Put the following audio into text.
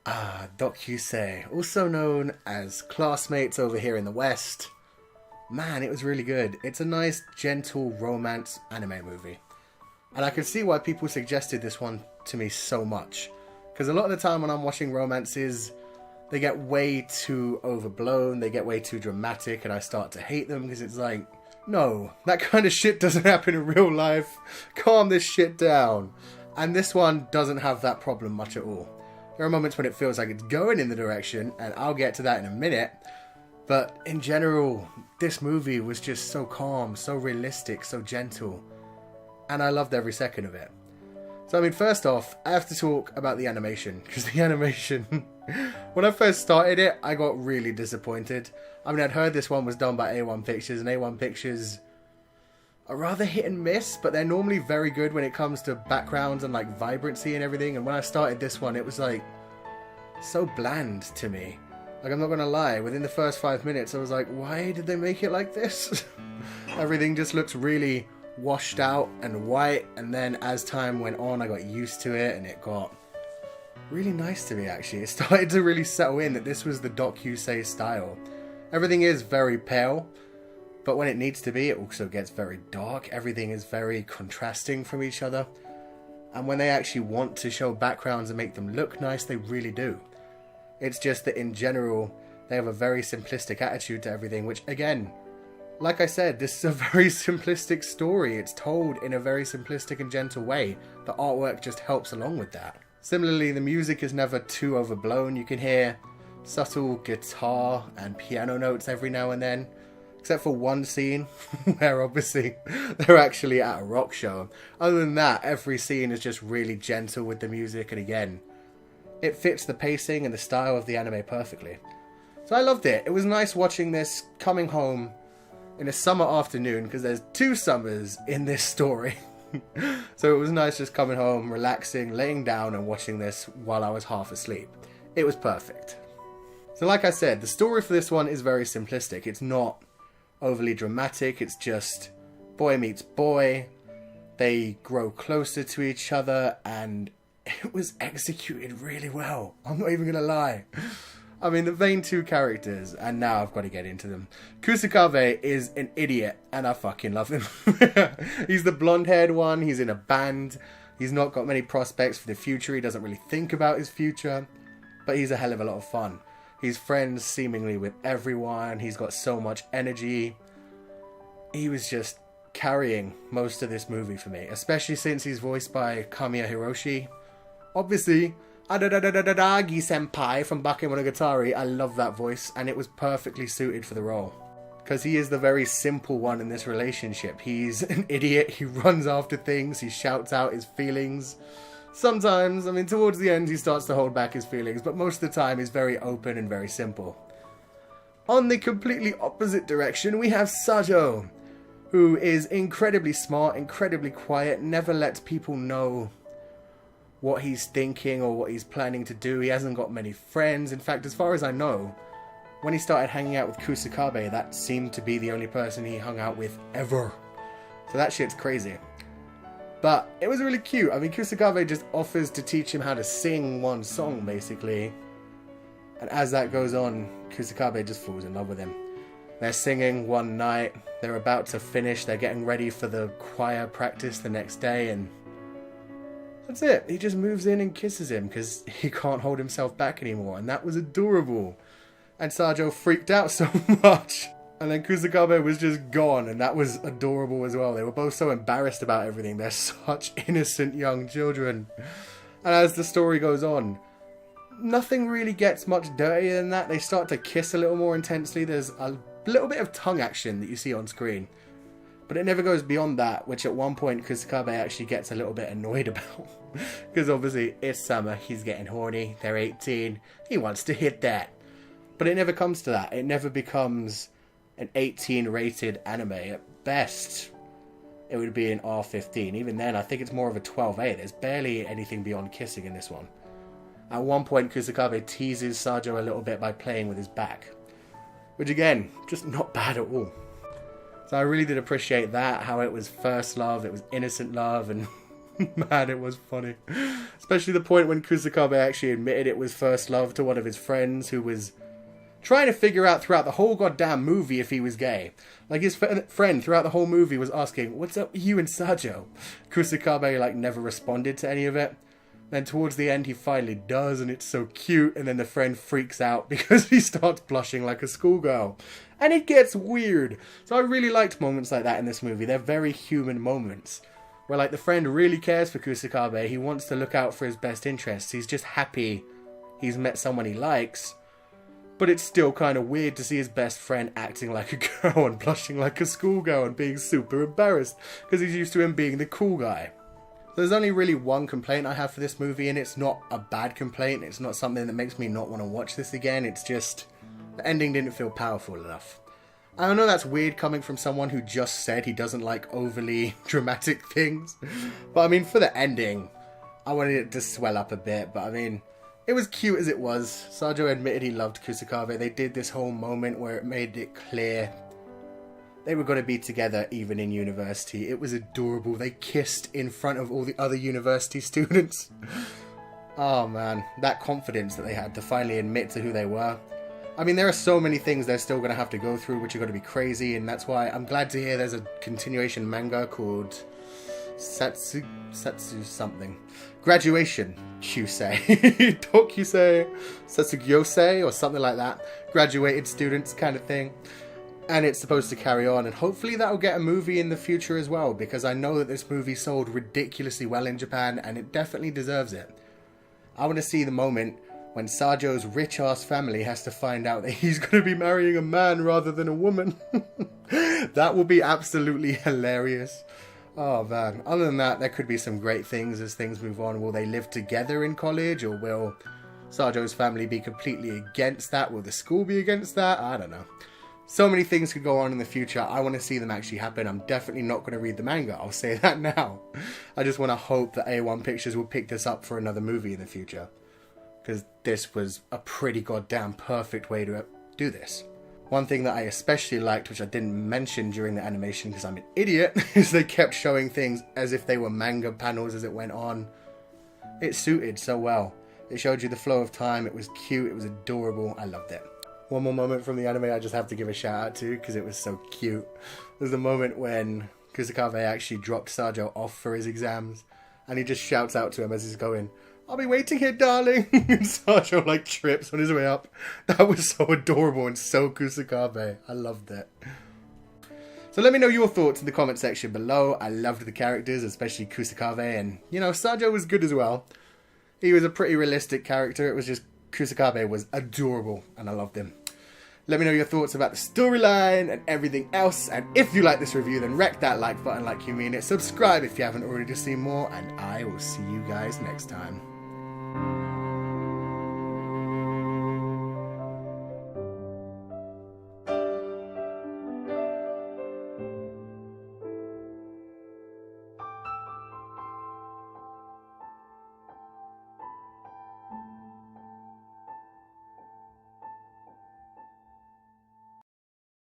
Doukyuusei, also known as Classmates over here in the West. Man, it was really good. It's a nice, gentle romance anime movie. And I can see why people suggested this one to me so much. Because a lot of the time when I'm watching romances, they get way too overblown, they get way too dramatic, and I start to hate them because it's like, no, that kind of shit doesn't happen in real life. Calm this shit down. And this one doesn't have that problem much at all. There are moments when it feels like it's going in the direction, and I'll get to that in a minute. But in general, this movie was just so calm, so realistic, so gentle. And I loved every second of it. So I mean, first off, I have to talk about the animation. Because the animation, when I first started it, I got really disappointed. I mean, I'd heard this one was done by A1 Pictures, and A1 Pictures are rather hit and miss, but they're normally very good when it comes to backgrounds and like vibrancy and everything. And when I started this one, it was like so bland to me. Like, I'm not gonna lie, within the first 5 minutes I was like, why did they make it like this? Everything just looks really washed out and white, and then as time went on I got used to it and it got really nice to me actually. It started to really settle in that this was the Doukyuusei style. Everything is very pale, but when it needs to be, it also gets very dark. Everything is very contrasting from each other. And when they actually want to show backgrounds and make them look nice, they really do. It's just that in general, they have a very simplistic attitude to everything, which again, like I said, this is a very simplistic story. It's told in a very simplistic and gentle way. The artwork just helps along with that. Similarly, the music is never too overblown. You can hear subtle guitar and piano notes every now and then. Except for one scene where obviously they're actually at a rock show. Other than that, every scene is just really gentle with the music, and again, it fits the pacing and the style of the anime perfectly. So I loved it. It was nice watching this coming home in a summer afternoon, because there's 2 summers in this story. So it was nice just coming home, relaxing, laying down and watching this while I was half asleep. It was perfect. So like I said, the story for this one is very simplistic. It's not overly dramatic, it's just boy meets boy, they grow closer to each other, and it was executed really well. I'm not even gonna lie. I mean, the main 2 characters, and now I've got to get into them. Kusakabe is an idiot, and I fucking love him. He's the blonde-haired one, he's in a band, he's not got many prospects for the future, he doesn't really think about his future, but he's a hell of a lot of fun. He's friends seemingly with everyone. He's got so much energy. He was just carrying most of this movie for me, especially since he's voiced by Kamiya Hiroshi. Obviously, Adadadadadagi Senpai from Bakemonogatari. I love that voice, and it was perfectly suited for the role. Because he is the very simple one in this relationship. He's an idiot. He runs after things. He shouts out his feelings. Sometimes, I mean, towards the end he starts to hold back his feelings, but most of the time he's very open and very simple. On the completely opposite direction, we have Sajou, who is incredibly smart, incredibly quiet, never lets people know what he's thinking or what he's planning to do. He hasn't got many friends. In fact, as far as I know, when he started hanging out with Kusakabe, that seemed to be the only person he hung out with ever. So that shit's crazy. But it was really cute. I mean, Kusakabe just offers to teach him how to sing one song, basically. And as that goes on, Kusakabe just falls in love with him. They're singing one night. They're about to finish. They're getting ready for the choir practice the next day. And that's it. He just moves in and kisses him because he can't hold himself back anymore. And that was adorable. And Sajou freaked out so much. And then Kusakabe was just gone, and that was adorable as well. They were both so embarrassed about everything. They're such innocent young children. And as the story goes on, nothing really gets much dirtier than that. They start to kiss a little more intensely. There's a little bit of tongue action that you see on screen. But it never goes beyond that, which at one point Kusakabe actually gets a little bit annoyed about. Because obviously it's summer, he's getting horny, they're 18, he wants to hit that. But it never comes to that. It never becomes an 18 rated anime. At best, it would be an R15. Even then, I think it's more of a 12A. There's barely anything beyond kissing in this one. At one point, Kusakabe teases Sajou a little bit by playing with his back. Which again, just not bad at all. So I really did appreciate that, how it was first love, it was innocent love, and Man, it was funny. Especially the point when Kusakabe actually admitted it was first love to one of his friends who was trying to figure out throughout the whole goddamn movie if he was gay. Like, his friend throughout the whole movie was asking, "What's up with you and Sajou?" Kusakabe, like, never responded to any of it. Then towards the end, he finally does, and it's so cute, and then the friend freaks out because he starts blushing like a schoolgirl. And it gets weird. So I really liked moments like that in this movie. They're very human moments. Where, like, the friend really cares for Kusakabe. He wants to look out for his best interests. He's just happy he's met someone he likes. But it's still kind of weird to see his best friend acting like a girl and blushing like a schoolgirl and being super embarrassed because he's used to him being the cool guy. There's only really one complaint I have for this movie, and it's not a bad complaint. It's not something that makes me not want to watch this again. It's just the ending didn't feel powerful enough. I know that's weird coming from someone who just said he doesn't like overly dramatic things. But I mean, for the ending, I wanted it to swell up a bit. But I mean, it was cute as it was. Sajou admitted he loved Kusakabe. They did this whole moment where it made it clear they were going to be together even in university. It was adorable. They kissed in front of all the other university students. Oh man, that confidence that they had to finally admit to who they were. I mean, there are so many things they're still going to have to go through, which are going to be crazy, and that's why I'm glad to hear there's a continuation manga called Satsu something. Graduation Kyusei. Doukyuusei, Satsugyousei, or something like that. Graduated students kind of thing. And it's supposed to carry on, and hopefully that'll get a movie in the future as well, because I know that this movie sold ridiculously well in Japan, and it definitely deserves it. I want to see the moment when Sajou's rich-ass family has to find out that he's going to be marrying a man rather than a woman. That will be absolutely hilarious. Oh man, other than that, there could be some great things as things move on. Will they live together in college, or will Sajou's family be completely against that? Will the school be against that? I don't know. So many things could go on in the future. I want to see them actually happen. I'm definitely not going to read the manga. I'll say that now. I just want to hope that A1 Pictures will pick this up for another movie in the future. Because this was a pretty goddamn perfect way to do this. One thing that I especially liked, which I didn't mention during the animation because I'm an idiot, is they kept showing things as if they were manga panels as it went on. It suited so well. It showed you the flow of time. It was cute. It was adorable. I loved it. One more moment from the anime I just have to give a shout out to because it was so cute. There's the moment when Kusakabe actually dropped Sajou off for his exams and he just shouts out to him as he's going, "I'll be waiting here, darling." And Sajou like trips on his way up. That was so adorable and so Kusakabe. I loved it. So let me know your thoughts in the comment section below. I loved the characters, especially Kusakabe, and you know, Sajou was good as well. He was a pretty realistic character. It was just Kusakabe was adorable and I loved him. Let me know your thoughts about the storyline and everything else. And if you like this review, then wreck that like button like you mean it. Subscribe if you haven't already to see more. And I will see you guys next time.